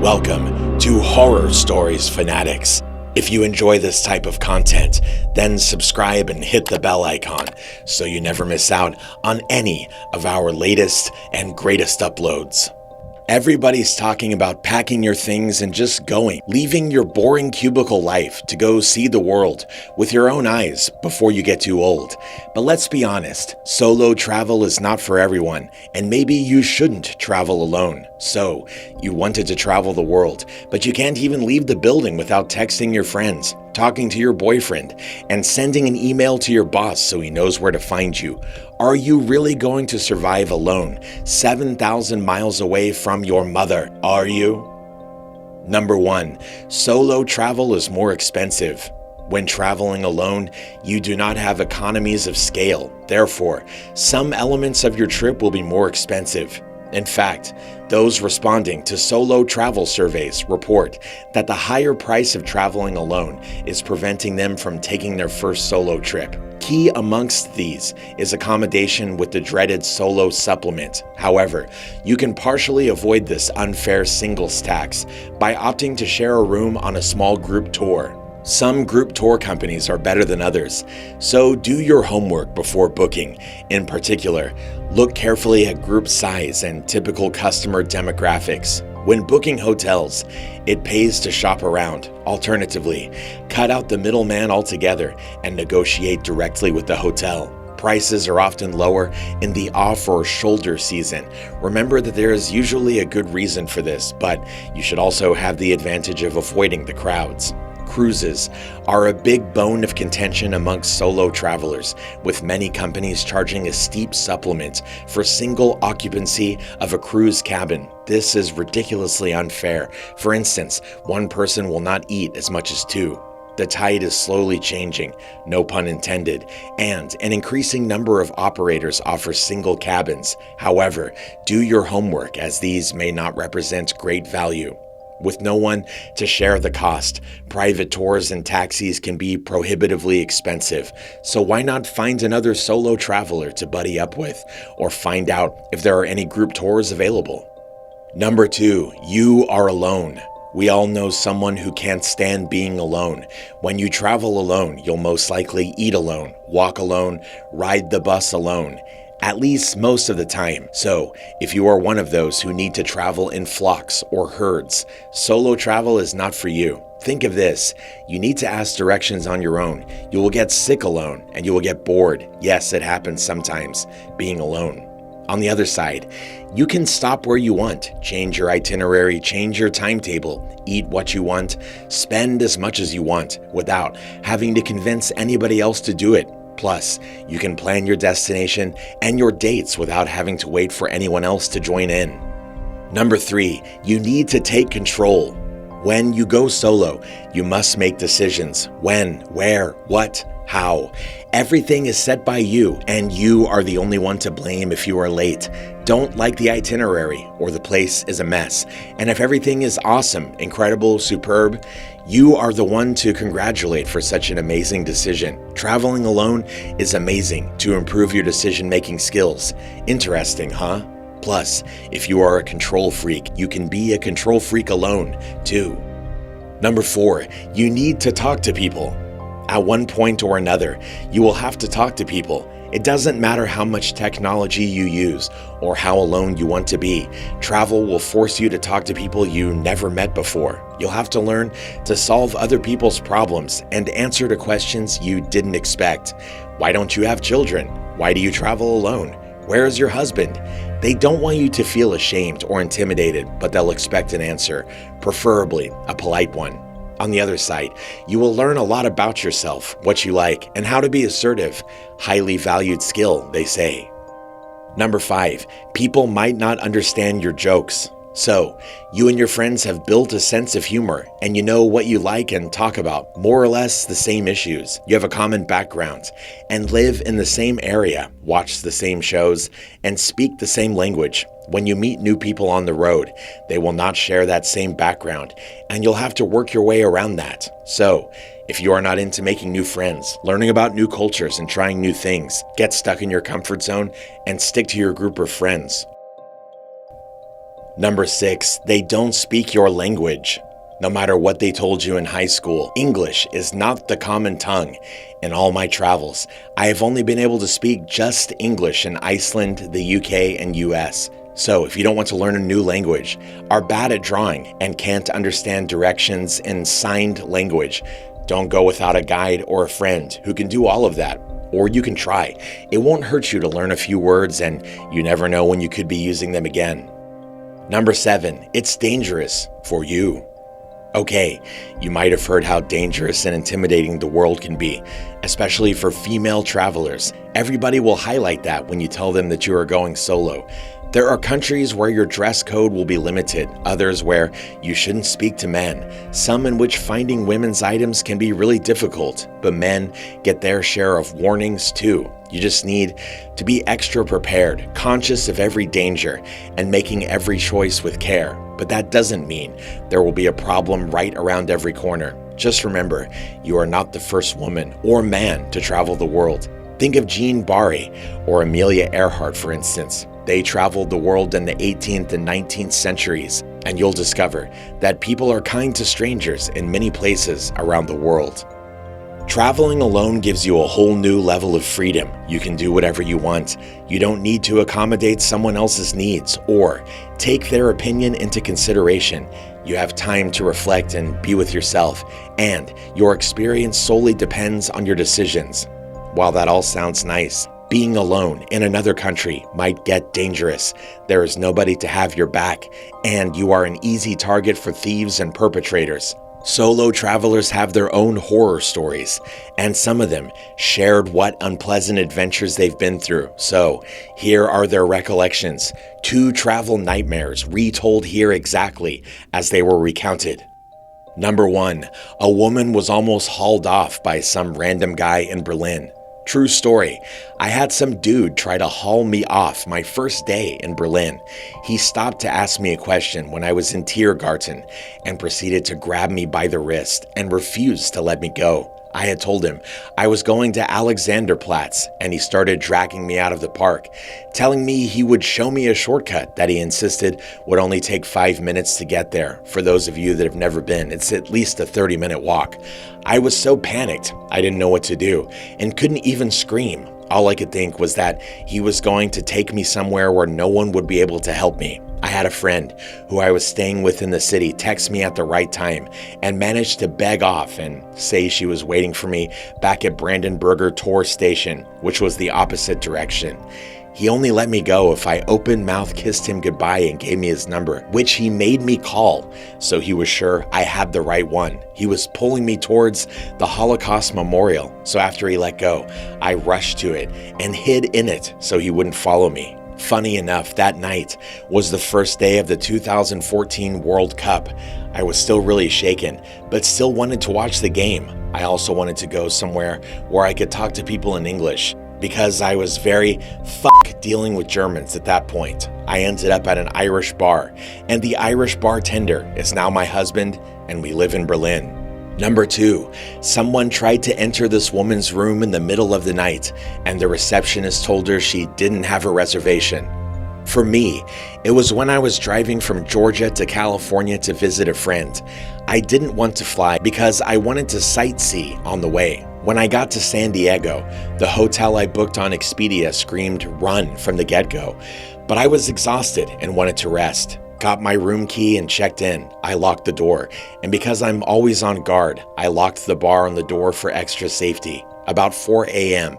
Welcome to Horror Stories Fanatics. If you enjoy this type of content, then subscribe and hit the bell icon so you never miss out on any of our latest and greatest uploads. Everybody's talking about packing your things and just going, leaving your boring cubicle life to go see the world with your own eyes before you get too old. But let's be honest, solo travel is not for everyone, and maybe you shouldn't travel alone. So, you wanted to travel the world, but you can't even leave the building without texting your friends, talking to your boyfriend, and sending an email to your boss so he knows where to find you. Are you really going to survive alone, 7,000 miles away from your mother? Are you? Number 1, solo travel is more expensive. When traveling alone, you do not have economies of scale. Therefore, some elements of your trip will be more expensive. In fact, those responding to solo travel surveys report that the higher price of traveling alone is preventing them from taking their first solo trip. Key amongst these is accommodation with the dreaded solo supplement. However, you can partially avoid this unfair singles tax by opting to share a room on a small group tour. Some group tour companies are better than others, so do your homework before booking. In particular, look carefully at group size and typical customer demographics. When booking hotels, it pays to shop around. Alternatively, cut out the middleman altogether and negotiate directly with the hotel. Prices are often lower in the off or shoulder season. Remember that there is usually a good reason for this, but you should also have the advantage of avoiding the crowds. Cruises are a big bone of contention amongst solo travelers, with many companies charging a steep supplement for single occupancy of a cruise cabin. This is ridiculously unfair. For instance, one person will not eat as much as two. The tide is slowly changing, no pun intended, and an increasing number of operators offer single cabins. However, do your homework, as these may not represent great value. With no one to share the cost, private tours and taxis can be prohibitively expensive. So why not find another solo traveler to buddy up with, or find out if there are any group tours available? Number 2, you are alone. We all know someone who can't stand being alone. When you travel alone, you'll most likely eat alone, walk alone, ride the bus alone. At least most of the time. So, if you are one of those who need to travel in flocks or herds, solo travel is not for you. Think of this: you need to ask directions on your own. You will get sick alone, and you will get bored. Yes, it happens sometimes, being alone. On the other side, you can stop where you want, change your itinerary, change your timetable, eat what you want, spend as much as you want, without having to convince anybody else to do it. Plus, you can plan your destination and your dates without having to wait for anyone else to join in. Number 3, you need to take control. When you go solo, you must make decisions. When, where, what, how. Everything is set by you, and you are the only one to blame if you are late, don't like the itinerary, or the place is a mess. And if everything is awesome, incredible, superb, you are the one to congratulate for such an amazing decision. Traveling alone is amazing to improve your decision-making skills. Interesting, huh? Plus, if you are a control freak, you can be a control freak alone, too. Number 4, you need to talk to people. At one point or another, you will have to talk to people. It doesn't matter how much technology you use or how alone you want to be. Travel will force you to talk to people you never met before. You'll have to learn to solve other people's problems and answer to questions you didn't expect. Why don't you have children? Why do you travel alone? Where is your husband? They don't want you to feel ashamed or intimidated, but they'll expect an answer, preferably a polite one. On the other side, you will learn a lot about yourself, what you like, and how to be assertive. Highly valued skill, they say. Number 5, people might not understand your jokes. So, you and your friends have built a sense of humor, and you know what you like and talk about, more or less the same issues. You have a common background, and live in the same area, watch the same shows, and speak the same language. When you meet new people on the road, they will not share that same background, and you'll have to work your way around that. So, if you are not into making new friends, learning about new cultures, and trying new things, get stuck in your comfort zone and stick to your group of friends. Number 6, they don't speak your language. No matter what they told you in high school, English is not the common tongue. In all my travels, I have only been able to speak just English in Iceland, the UK, and US. So if you don't want to learn a new language, are bad at drawing, and can't understand directions in signed language, don't go without a guide or a friend who can do all of that. Or you can try. It won't hurt you to learn a few words, and you never know when you could be using them again. Number 7, it's dangerous for you. Okay, you might have heard how dangerous and intimidating the world can be, especially for female travelers. Everybody will highlight that when you tell them that you are going solo. There are countries where your dress code will be limited, others where you shouldn't speak to men, some in which finding women's items can be really difficult, but men get their share of warnings too. You just need to be extra prepared, conscious of every danger, and making every choice with care. But that doesn't mean there will be a problem right around every corner. Just remember, you are not the first woman or man to travel the world. Think of Jean Barre or Amelia Earhart, for instance. They traveled the world in the 18th and 19th centuries, and you'll discover that people are kind to strangers in many places around the world. Traveling alone gives you a whole new level of freedom. You can do whatever you want. You don't need to accommodate someone else's needs or take their opinion into consideration. You have time to reflect and be with yourself, and your experience solely depends on your decisions. While that all sounds nice, being alone in another country might get dangerous. There is nobody to have your back, and you are an easy target for thieves and perpetrators. Solo travelers have their own horror stories, and some of them shared what unpleasant adventures they've been through. So here are their recollections, 2 travel nightmares retold here exactly as they were recounted. Number 1, a woman was almost hauled off by some random guy in Berlin. True story. I had some dude try to haul me off my first day in Berlin. He stopped to ask me a question when I was in Tiergarten and proceeded to grab me by the wrist and refused to let me go. I had told him I was going to Alexanderplatz, and he started dragging me out of the park, telling me he would show me a shortcut that he insisted would only take 5 minutes to get there. For those of you that have never been, it's at least a 30-minute walk. I was so panicked, I didn't know what to do and couldn't even scream. All I could think was that he was going to take me somewhere where no one would be able to help me. I had a friend who I was staying with in the city text me at the right time and managed to beg off and say she was waiting for me back at Brandenburger Tor station, which was the opposite direction. He only let me go if I open-mouthed kissed him goodbye and gave me his number, which he made me call, so he was sure I had the right one. He was pulling me towards the Holocaust Memorial, so after he let go, I rushed to it and hid in it so he wouldn't follow me. Funny enough, that night was the first day of the 2014 World Cup. I was still really shaken, but still wanted to watch the game. I also wanted to go somewhere where I could talk to people in English, because I was very dealing with Germans at that point. I ended up at an Irish bar, and the Irish bartender is now my husband, and we live in Berlin. Number 2, someone tried to enter this woman's room in the middle of the night, and the receptionist told her she didn't have a reservation. For me, it was when I was driving from Georgia to California to visit a friend. I didn't want to fly because I wanted to sightsee on the way. When I got to San Diego, the hotel I booked on Expedia screamed "run" from the get-go, but I was exhausted and wanted to rest. Got my room key and checked in. I locked the door, and because I'm always on guard, I locked the bar on the door for extra safety. About 4 a.m.,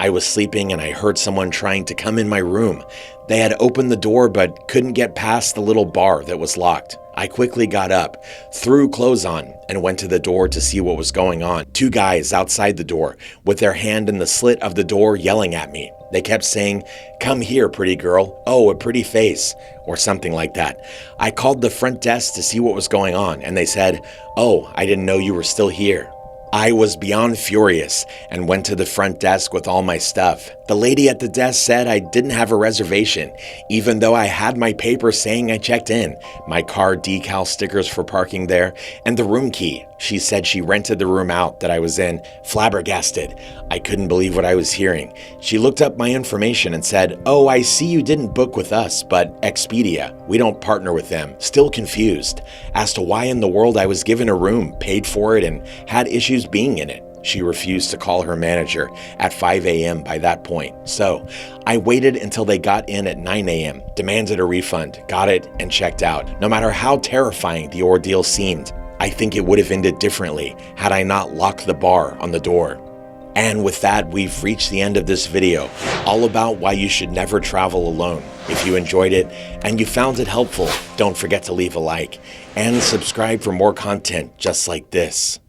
I was sleeping and I heard someone trying to come in my room. They had opened the door but couldn't get past the little bar that was locked. I quickly got up, threw clothes on, and went to the door to see what was going on. 2 guys outside the door with their hand in the slit of the door yelling at me. They kept saying, "Come here, pretty girl. Oh, a pretty face," or something like that. I called the front desk to see what was going on, and they said, "Oh, I didn't know you were still here." I was beyond furious and went to the front desk with all my stuff. The lady at the desk said I didn't have a reservation, even though I had my paper saying I checked in, my car decal stickers for parking there, and the room key. She said she rented the room out that I was in. Flabbergasted. I couldn't believe what I was hearing. She looked up my information and said, "Oh, I see you didn't book with us, but Expedia. We don't partner with them." Still confused as to why in the world I was given a room, paid for it, and had issues being in it. She refused to call her manager at 5 a.m. by that point. So I waited until they got in at 9 a.m., demanded a refund, got it, and checked out. No matter how terrifying the ordeal seemed, I think it would have ended differently had I not locked the bar on the door. And with that, we've reached the end of this video, all about why you should never travel alone. If you enjoyed it and you found it helpful, don't forget to leave a like and subscribe for more content just like this.